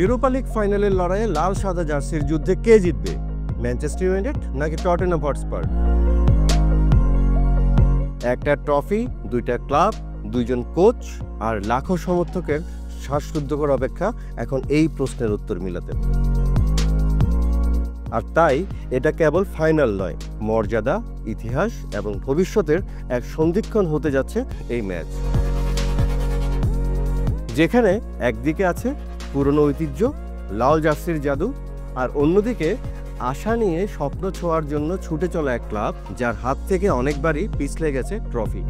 Europa league ফাইনালের লড়াইয়ে লাল সাদা জার্সির যুদ্ধে কে জিতবে, ম্যানচেস্টার ইউনাইটেড নাকি টটেনহাম হটস্পার? একটা ট্রফি, দুইটা ক্লাব, দুইজন কোচ আর লাখো সমর্থকের শ্বাসরুদ্ধকর অপেক্ষা এখন এই প্রশ্নের উত্তর মিলাতে। আর তাই এটা কেবল ফাইনাল নয়, মর্যাদা, ইতিহাস এবং ভবিষ্যতের এক সন্ধিক্ষণ হতে যাচ্ছে এই ম্যাচ, যেখানে একদিকে আছে পুরনো ঐতিহ্য, লাল জার্সির জাদু, আর অন্যদিকে আশা নিয়ে স্বপ্ন ছোঁয়ার জন্য ছুটে চলা এক ক্লাব যার হাত থেকে অনেকবারই পিছলে গেছে ট্রফি।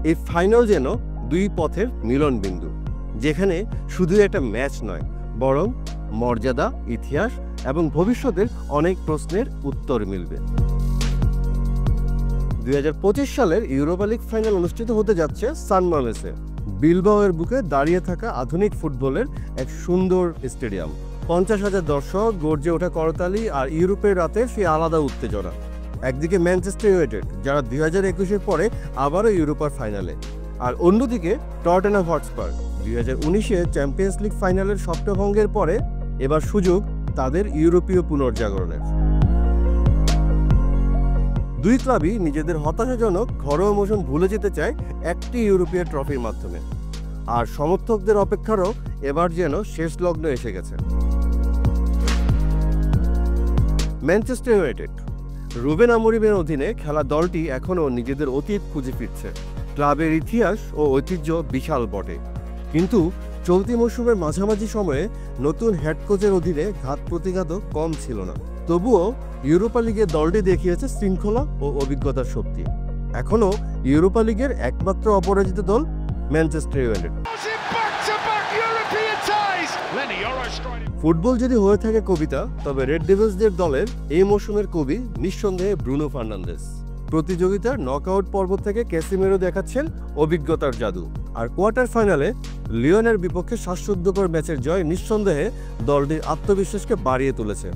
এই ফাইনাল যেন দুই পথের মিলন বিন্দু, যেখানে শুধু একটা ম্যাচ নয়, বরং মর্যাদা, ইতিহাস এবং ভবিষ্যতের অনেক প্রশ্নের উত্তর মিলবে। 2025 সালের ইউরোপা লিগ ফাইনাল অনুষ্ঠিত হতে যাচ্ছে সান মামেসে, বিলবাওয়ের বুকে দাঁড়িয়ে থাকা আধুনিক ফুটবলের এক সুন্দর স্টেডিয়াম, 50,000 দর্শক, গর্জে ওঠা করতালি আর ইউরোপের রাতে সেই আলাদা উত্তেজনা। একদিকে ম্যানচেস্টার ইউনাইটেড, যারা 2021-এর পরে আবারও ইউরোপার ফাইনালে, আর অন্যদিকে টটেনহাম হটস্পার, 2019-এ চ্যাম্পিয়ন্স লিগ ফাইনালের স্বপ্নভঙ্গের পরে এবার সুযোগ তাদের ইউরোপীয় পুনর্জাগরণের। দুই ক্লাবই নিজেদের হতাশাজনক ঘরোয়া মৌসুম ভুলে যেতে চায় একটি ইউরোপীয় ট্রফির মাধ্যমে, আর সমর্থকদের অপেক্ষারও এবার যেন শেষ লগ্ন এসে গেছে। ম্যানচেস্টার ইউনাইটেড, রুবেন আমোরিমের অধীনে খেলা দলটি এখনও নিজেদের অতীত খুঁজে ফিরছে। ক্লাবের ইতিহাস ও ঐতিহ্য বিশাল বটে, কিন্তু চলতি মৌসুমের মাঝামাঝি সময়ে নতুন হেড কোচের অধীনে ঘাত প্রতিঘাতও কম ছিল না। তবুও ইউরোপা লিগে দলটি দেখিয়েছে শৃঙ্খলা ও অভিজ্ঞতার শক্তি। এখনও ইউরোপা লিগের একমাত্র অপরাজিত দল ম্যানচেস্টার ইউনাইটেড। ফুটবল যদি হয়ে থাকে কবিতা, তবে রেড ডেভিলসদের দলের এই মৌসুমের কবি নিঃসন্দেহে ব্রুনো ফার্নান্দেজ। প্রতিযোগিতার নকআউট পর্ব থেকে ক্যাসিমেরো দেখাচ্ছেন অভিজ্ঞতার জাদু, আর কোয়ার্টার ফাইনালে লিওনের বিপক্ষে শ্বাসরুদ্ধকর ম্যাচের জয় নিঃসন্দেহে দলটির আত্মবিশ্বাসকে বাড়িয়ে তুলেছে।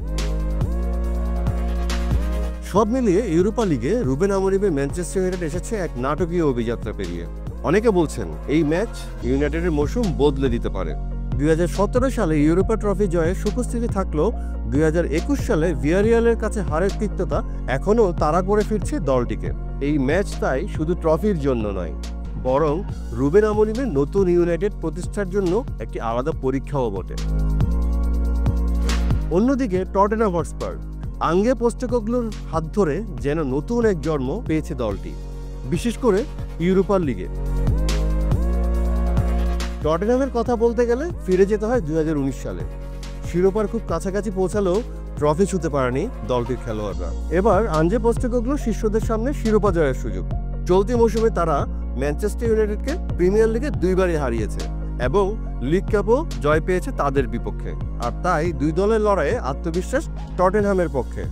সব মিলিয়ে ইউরোপা লিগে রুবেন আমোরিমের ম্যানচেস্টার ইউনাইটেড এসেছে এক নাটকীয় অভিযাত্রা পেরিয়ে। অনেকে বলছেন এই ম্যাচ ইউনাইটেডের মৌসুম বদলে দিতে পারে। 2017 সালে ইউরোপা ট্রফি জয়ে সুপস্থিতি থাকলেও 2021 সালে ভিয়ারিয়ালের কাছে হারের তিক্ততা এখনও তাড়া করে ফিরছে দলটিকে। এই ম্যাচ তাই শুধু ট্রফির জন্য নয়, বরং রুবেন আমোরিমের নতুন ইউনাইটেড প্রতিষ্ঠার জন্য একটি আলাদা পরীক্ষাও বটে। অন্যদিকে টটেনহাম হটস্পার, আঙ্গে পোস্টেকোগ্লুর হাত ধরে যেন নতুন এক জন্ম পেয়েছে দলটি, বিশেষ করে ইউরোপার লিগে। টটেনহামের কথা বলতে গেলে ফিরে যেতে হয় 2019 সালে। শিরোপার খুব কাছাকাছি পৌঁছালেও ট্রফি ছুঁতে পারেনি দলটির খেলোয়াড়রা। এবার আঞ্জে পোস্টেকোগ্লু শিষ্যদের সামনে শিরোপা জয়ের সুযোগ। চলতি মৌসুমে তারা ম্যানচেস্টার ইউনাইটেডকে প্রিমিয়ার লিগে দুইবারই হারিয়েছে এবং লিগ কাপও জয় পেয়েছে তাদের বিপক্ষে। আর তাই দুই দলের লড়াইয়ে আত্মবিশ্বাস টটেনহামের পক্ষে,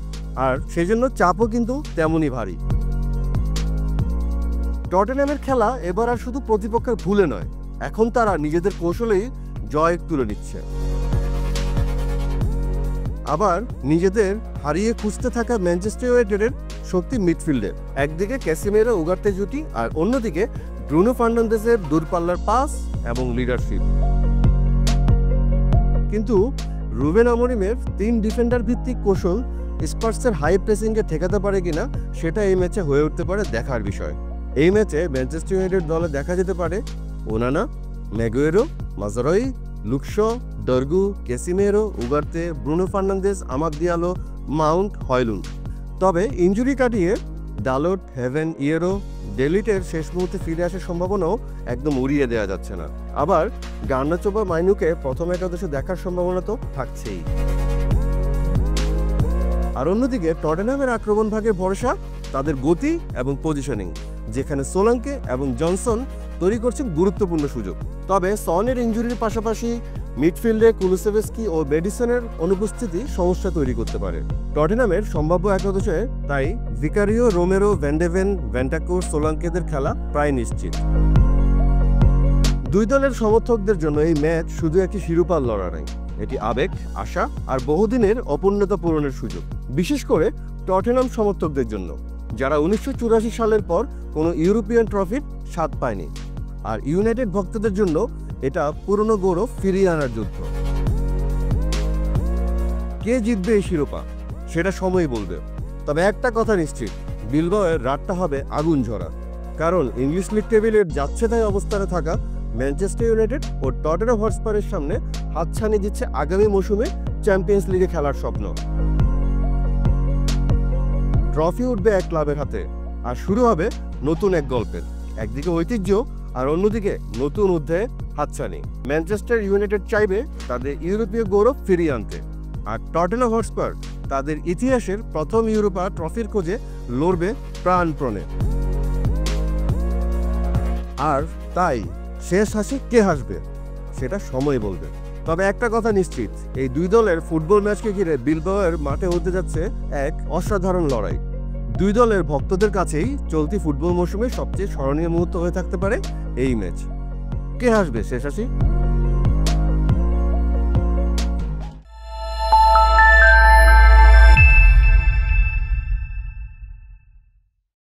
আর সেজন্য চাপও কিন্তু তেমনই ভারী। টটেনহামের খেলা এবার আর শুধু প্রতিপক্ষের ভুলে নয়, এখন তারা নিজেদের কৌশলেই জয় তুলে নিচ্ছে। আবার নিজেদের হারিয়ে খুঁজতে থাকা ম্যানচেস্টার ইউনাইটেডের শক্তি মিডফিল্ডে, একদিকে ক্যাসিমেরো উগার্তে জুটি, আর অন্যদিকে ব্রুনো ফার্নান্দেজের দূরপাল্লার পাস এবং লিডারশিপ। কিন্তু রুবেন আমোরিমের 3 ডিফেন্ডার ভিত্তিক কৌশল স্পার্সের হাই প্রেসিংকে ঠেকাতে পারে কিনা সেটা এই ম্যাচে হয়ে উঠতে পারে দেখার বিষয়। এই ম্যাচে ম্যানচেস্টার ইউনাইটেড দলে দেখা যেতে পারে Onana, Maguire, Mazraoui, Luke Shaw, Dorgu, Casemiro, Ugarte, Bruno Fernandes, Amad Diallo, Mount, Hojlund. তবে ইনজুরি কাটিয়ে ডালট, হেভেন, ইয়েরো, ডেলিটের শেষ মুহূর্তে ফিরে আসার সম্ভাবনাও একদম উড়িয়ে দেওয়া যাচ্ছে না। আবার গার্নাচো বা মাইনুকে প্রথম একাদশে দেখার সম্ভাবনা তো থাকছেই। আর অন্যদিকে টটেনহামের আক্রমণ ভাগে ভরসা তাদের গতি এবং পজিশনিং, যেখানে সোলাঙ্কে এবং জনসন তৈরি করছেন গুরুত্বপূর্ণ সুযোগ। তবে সনের ইনজুরির পাশাপাশি মিডফিল্ডে কুলুসেভস্কি ও বেডিসনের অনুপস্থিতি সমস্যা তৈরি করতে পারে টটেনহামের সম্ভাব্য একাদশে। তাই ভিকারিও, রোমেরো, ভ্যান্ডেভেন, ভ্যান্টাকোর, সোলাঙ্কেদের খেলা প্রায় নিশ্চিত। দুই দলের সমর্থকদের জন্য এই ম্যাচ শুধু একটি শিরোপার লড়াই নয়, এটি আবেগ, আশা আর বহুদিনের অপূর্ণতা পূরণের সুযোগ, বিশেষ করে টটেনহাম সমর্থকদের জন্য, যারা 1984 সালের পর কোনো ইউরোপিয়ান ট্রফির স্বাদ পায়নি। আর ইউনাইটেড ভক্তদের জন্য এটা পুরনো গৌরব ফিরিয়ে আনার যুদ্ধ। কে জিতবে এই শিরোপা সেটা সময়ই বলবে। তবে একটা কথা নিশ্চিত, বিলবাওয়ের রাতটা হবে আগুন ঝরা। কারণ ইংলিশ লিগ টেবিলের যাচ্ছেতাই অবস্থানে থাকা ম্যানচেস্টার ইউনাইটেড ও টটেনহাম হটস্পারের সামনে হাতছানি দিচ্ছে আগামী মৌসুমে চ্যাম্পিয়ন্স লিগে খেলার স্বপ্ন। ট্রফি উঠবে এক ক্লাবের হাতে, আর শুরু হবে নতুন এক গল্পের। একদিকে ঐতিহ্য আর অন্যদিকে নতুন অধ্যায়ে হাতছানি। ম্যানচেস্টার ইউনাইটেড চাইবে তাদের ইউরোপীয় গৌরব ফিরিয়ে আনতে, আর টটেনহাম হটস্পার তাদের ইতিহাসের প্রথম ইউরোপা ট্রফির খোঁজে লড়বে প্রাণপণে। আর তাই শেষ হাসি কে হাসবে সেটা সময় বলবে। তবে একটা কথা নিশ্চিত, এই দুই দলের ফুটবল ম্যাচকে ঘিরে বিলবাওয়ের মাঠে হতে যাচ্ছে এক অসাধারণ লড়াই। দুই দলের ভক্তদের কাছেই চলতি ফুটবল মৌসুমে সবচেয়ে স্মরণীয় মুহূর্ত হয়ে থাকতে পারে এই ম্যাচ। কে হাসবে শেষ হাসি?